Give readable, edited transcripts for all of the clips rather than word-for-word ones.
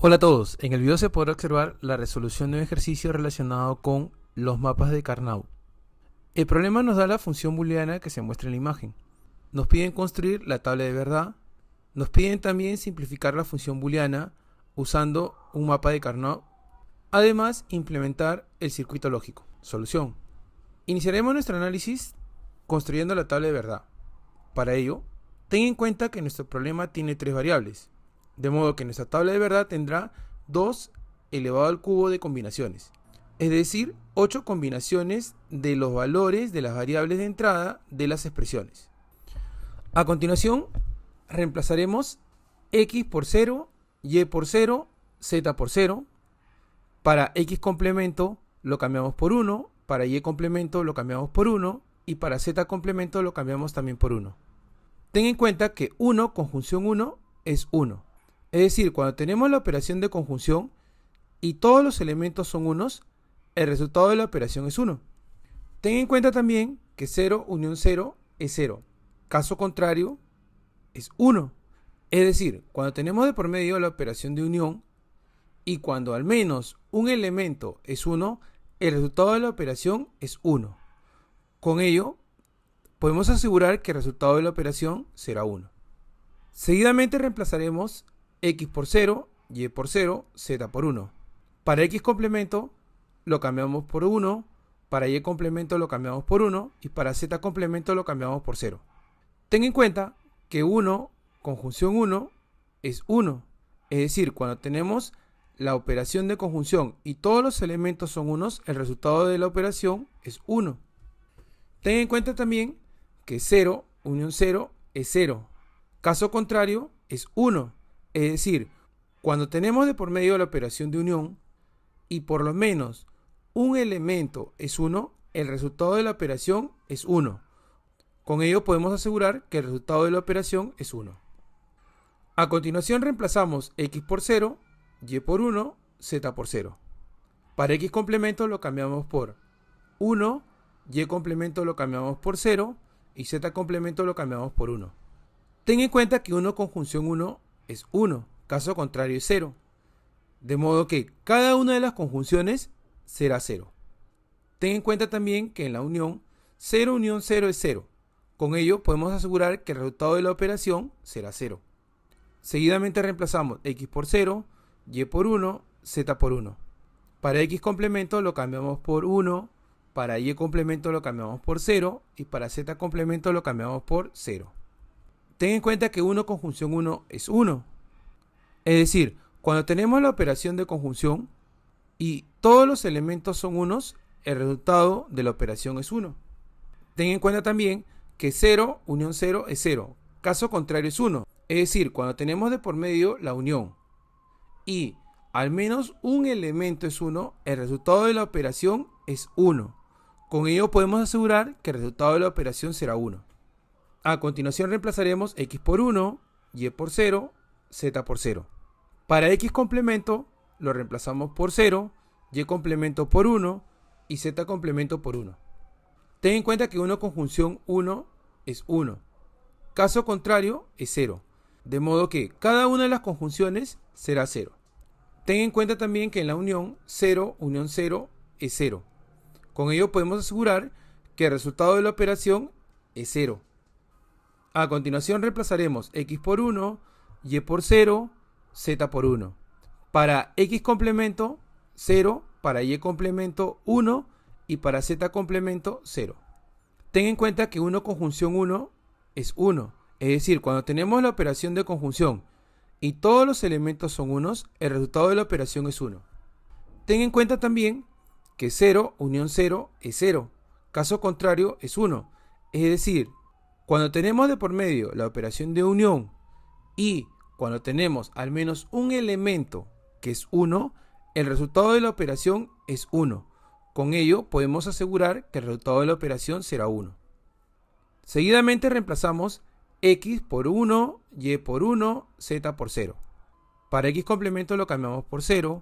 Hola a todos, en el video se podrá observar la resolución de un ejercicio relacionado con los mapas de Carnot. El problema nos da la función booleana que se muestra en la imagen. Nos piden construir la tabla de verdad. Nos piden también simplificar la función booleana usando un mapa de Carnot. Además, implementar el circuito lógico. Solución. Iniciaremos nuestro análisis construyendo la tabla de verdad. Para ello, ten en cuenta que nuestro problema tiene tres variables. De modo que nuestra tabla de verdad tendrá 2 elevado al cubo de combinaciones. Es decir, 8 combinaciones de los valores de las variables de entrada de las expresiones. A continuación, reemplazaremos x por 0, y por 0, z por 0. Para x complemento lo cambiamos por 1, para y complemento lo cambiamos por 1 y para z complemento lo cambiamos también por 1. Ten en cuenta que 1 conjunción 1 es 1. Es decir, cuando tenemos la operación de conjunción y todos los elementos son unos, el resultado de la operación es 1. Ten en cuenta también que 0 unión 0 es 0. Caso contrario es 1. Es decir, cuando tenemos de por medio la operación de unión y cuando al menos un elemento es 1, el resultado de la operación es 1. Con ello, podemos asegurar que el resultado de la operación será 1. Seguidamente reemplazaremos x por 0, y por 0, z por 1. Para x complemento lo cambiamos por 1, para y complemento lo cambiamos por 1 y para z complemento lo cambiamos por 0. Ten en cuenta que 1 conjunción 1 es 1. Es decir, cuando tenemos la operación de conjunción y todos los elementos son unos, el resultado de la operación es 1. Ten en cuenta también que 0 unión 0 es 0. Caso contrario es 1. Es decir, cuando tenemos de por medio la operación de unión y por lo menos un elemento es 1, el resultado de la operación es 1. Con ello podemos asegurar que el resultado de la operación es 1. A continuación reemplazamos x por 0, y por 1, z por 0. Para x complemento lo cambiamos por 1, y complemento lo cambiamos por 0 y z complemento lo cambiamos por 1. Ten en cuenta que 1 conjunción 1 es 1, caso contrario es 0. De modo que cada una de las conjunciones será 0. Ten en cuenta también que en la unión, 0 unión 0 es 0. Con ello podemos asegurar que el resultado de la operación será 0. Seguidamente reemplazamos x por 0, y por 1, z por 1. Para x complemento lo cambiamos por 1, para y complemento lo cambiamos por 0 y para z complemento lo cambiamos por 0. Ten en cuenta que 1 conjunción 1 es 1. Es decir, cuando tenemos la operación de conjunción y todos los elementos son unos, el resultado de la operación es 1. Ten en cuenta también que 0 unión 0 es 0. Caso contrario es 1. Es decir, cuando tenemos de por medio la unión y al menos un elemento es 1, el resultado de la operación es 1. Con ello podemos asegurar que el resultado de la operación será 1. A continuación reemplazaremos x por 1, y por 0, z por 0. Para x complemento lo reemplazamos por 0, y complemento por 1 y z complemento por 1. Ten en cuenta que 1 conjunción 1 es 1. Caso contrario es 0. De modo que cada una de las conjunciones será 0. Ten en cuenta también que en la unión 0 unión 0 es 0. Con ello podemos asegurar que el resultado de la operación es 0. A continuación reemplazaremos x por 1, y por 0, z por 1. Para x complemento 0, para y complemento 1 y para z complemento 0. Ten en cuenta que 1 conjunción 1 es 1. Es decir, cuando tenemos la operación de conjunción y todos los elementos son unos, el resultado de la operación es 1. Ten en cuenta también que 0 unión 0 es 0. Caso contrario es 1. Es decir, cuando tenemos de por medio la operación de unión y cuando tenemos al menos un elemento que es 1, el resultado de la operación es 1. Con ello podemos asegurar que el resultado de la operación será 1. Seguidamente reemplazamos x por 1, y por 1, z por 0. Para x complemento lo cambiamos por 0,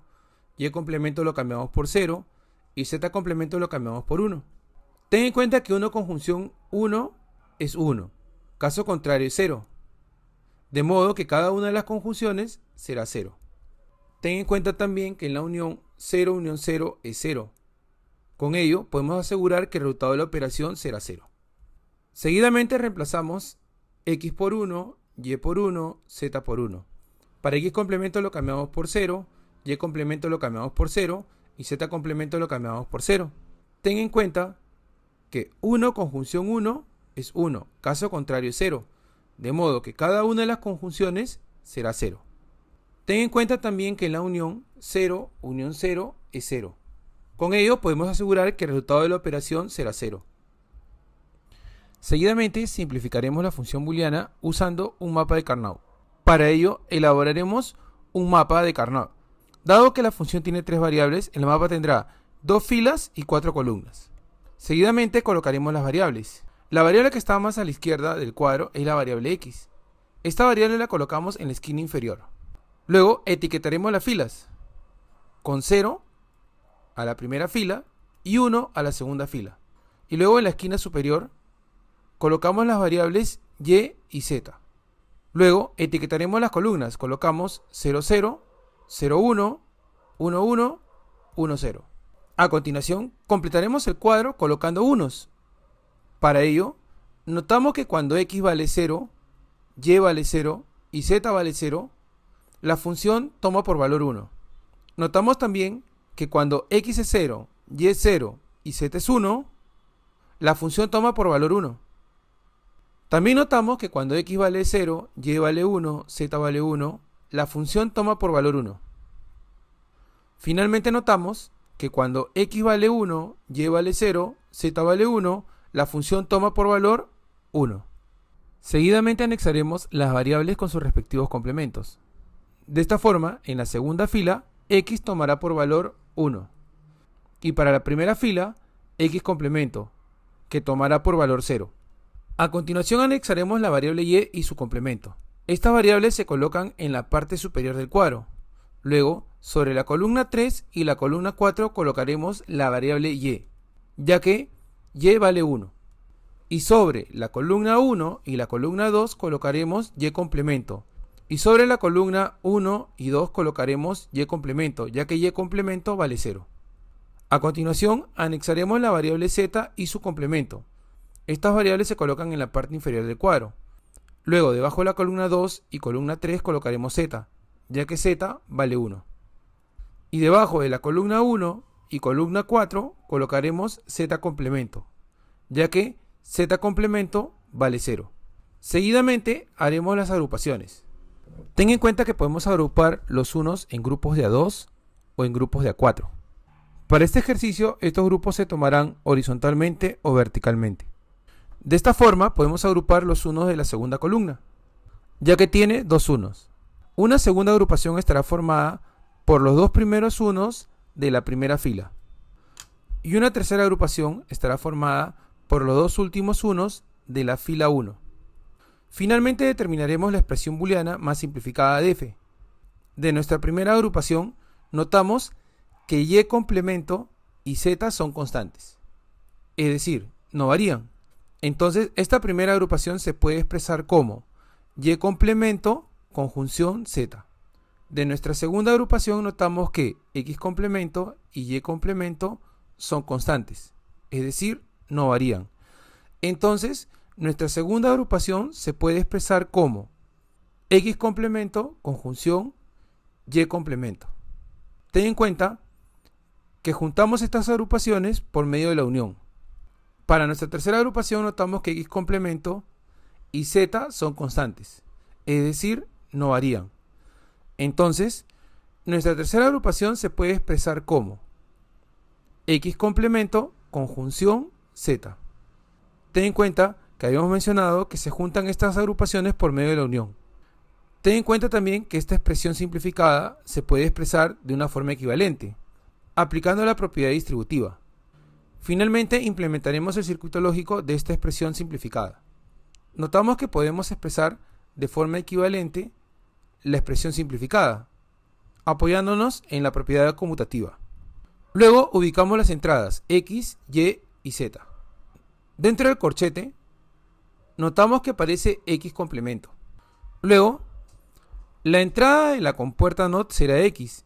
y complemento lo cambiamos por 0 y z complemento lo cambiamos por 1. Ten en cuenta que 1 conjunción 1 es 1. Caso contrario es 0. De modo que cada una de las conjunciones será 0. Ten en cuenta también que en la unión 0 unión 0 es 0. Con ello podemos asegurar que el resultado de la operación será 0. Seguidamente reemplazamos x por 1, y por 1, z por 1. Para x complemento lo cambiamos por 0, y complemento lo cambiamos por 0 y z complemento lo cambiamos por 0. Ten en cuenta que 1 conjunción 1 es 1, caso contrario es 0, de modo que cada una de las conjunciones será 0. Ten en cuenta también que en la unión 0 unión 0 es 0. Con ello podemos asegurar que el resultado de la operación será 0. Seguidamente simplificaremos la función booleana usando un mapa de Carnot. Para ello elaboraremos un mapa de Carnot. Dado que la función tiene 3 variables, el mapa tendrá 2 filas y 4 columnas. Seguidamente colocaremos las variables. La variable que está más a la izquierda del cuadro es la variable x. Esta variable la colocamos en la esquina inferior. Luego etiquetaremos las filas con 0 a la primera fila y 1 a la segunda fila. Y luego en la esquina superior colocamos las variables y y z. Luego etiquetaremos las columnas, colocamos 0, 0, 0, 1, 1, 1, 1, 0. A continuación completaremos el cuadro colocando unos. Para ello, notamos que cuando x vale 0, y vale 0 y z vale 0, la función toma por valor 1. Notamos también que cuando x es 0, y es 0 y z es 1, la función toma por valor 1. También notamos que cuando x vale 0, y vale 1, z vale 1, la función toma por valor 1. Finalmente notamos que cuando x vale 1, y vale 0, z vale 1, la función toma por valor 1. Seguidamente anexaremos las variables con sus respectivos complementos. De esta forma, en la segunda fila, x tomará por valor 1. Y para la primera fila, x complemento, que tomará por valor 0. A continuación anexaremos la variable y su complemento. Estas variables se colocan en la parte superior del cuadro. Luego, sobre la columna 3 y la columna 4 colocaremos la variable y, ya que y vale 1. Y sobre la columna 1 y la columna 2 colocaremos y complemento. Y sobre la columna 1 y 2 colocaremos y complemento, ya que y complemento vale 0. A continuación anexaremos la variable z y su complemento. Estas variables se colocan en la parte inferior del cuadro. Luego, debajo de la columna 2 y columna 3 colocaremos z, ya que z vale 1. Y debajo de la columna 1 y columna 4 colocaremos z complemento, ya que z complemento vale 0. Seguidamente haremos las agrupaciones. Ten en cuenta que podemos agrupar los unos en grupos de A2 o en grupos de A4. Para este ejercicio, estos grupos se tomarán horizontalmente o verticalmente. De esta forma podemos agrupar los unos de la segunda columna, ya que tiene dos unos. Una segunda agrupación estará formada por los dos primeros unos de la primera fila. Y una tercera agrupación estará formada por los dos últimos unos de la fila 1. Finalmente determinaremos la expresión booleana más simplificada de f. De nuestra primera agrupación, notamos que y complemento y z son constantes, es decir, no varían. Entonces, esta primera agrupación se puede expresar como y complemento conjunción z. De nuestra segunda agrupación notamos que x complemento y y complemento son constantes, es decir, no varían. Entonces, nuestra segunda agrupación se puede expresar como x complemento conjunción y complemento. Ten en cuenta que juntamos estas agrupaciones por medio de la unión. Para nuestra tercera agrupación notamos que x complemento y z son constantes, es decir, no varían. Entonces, nuestra tercera agrupación se puede expresar como x complemento conjunción z. Ten en cuenta que habíamos mencionado que se juntan estas agrupaciones por medio de la unión. Ten en cuenta también que esta expresión simplificada se puede expresar de una forma equivalente, aplicando la propiedad distributiva. Finalmente implementaremos el circuito lógico de esta expresión simplificada. Notamos que podemos expresar de forma equivalente la expresión simplificada, apoyándonos en la propiedad conmutativa. Luego ubicamos las entradas x, y y z. Dentro del corchete, notamos que aparece x complemento. Luego, la entrada de la compuerta NOT será x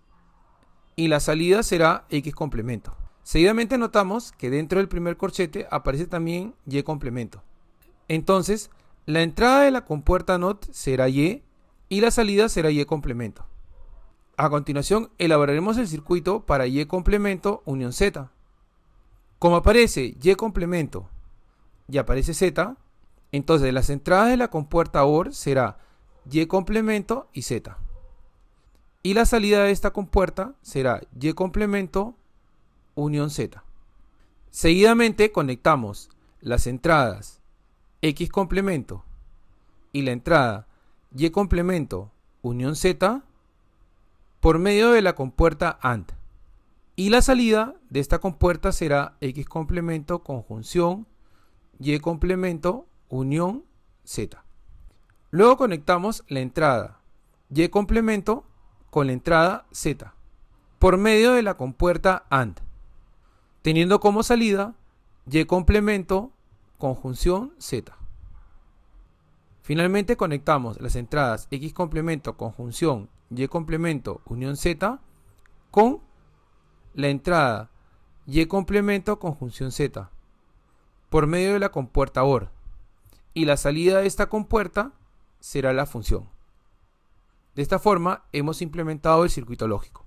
y la salida será X complemento. Seguidamente notamos que dentro del primer corchete aparece también Y complemento. Entonces, la entrada de la compuerta NOT será Y y la salida será Y complemento. A continuación, elaboraremos el circuito para Y complemento unión Z. Como aparece Y complemento y aparece Z, entonces las entradas de la compuerta OR será Y complemento y Z. Y la salida de esta compuerta será Y complemento unión Z. Seguidamente conectamos las entradas X complemento y la entrada Y complemento unión Z por medio de la compuerta AND. Y la salida de esta compuerta será X complemento conjunción Y complemento unión Z. Luego conectamos la entrada Y complemento con la entrada Z por medio de la compuerta AND, teniendo como salida Y complemento conjunción Z. Finalmente conectamos las entradas X complemento conjunción Y complemento unión Z con la entrada Y complemento conjunción Z por medio de la compuerta OR, y la salida de esta compuerta será la función. De esta forma hemos implementado el circuito lógico.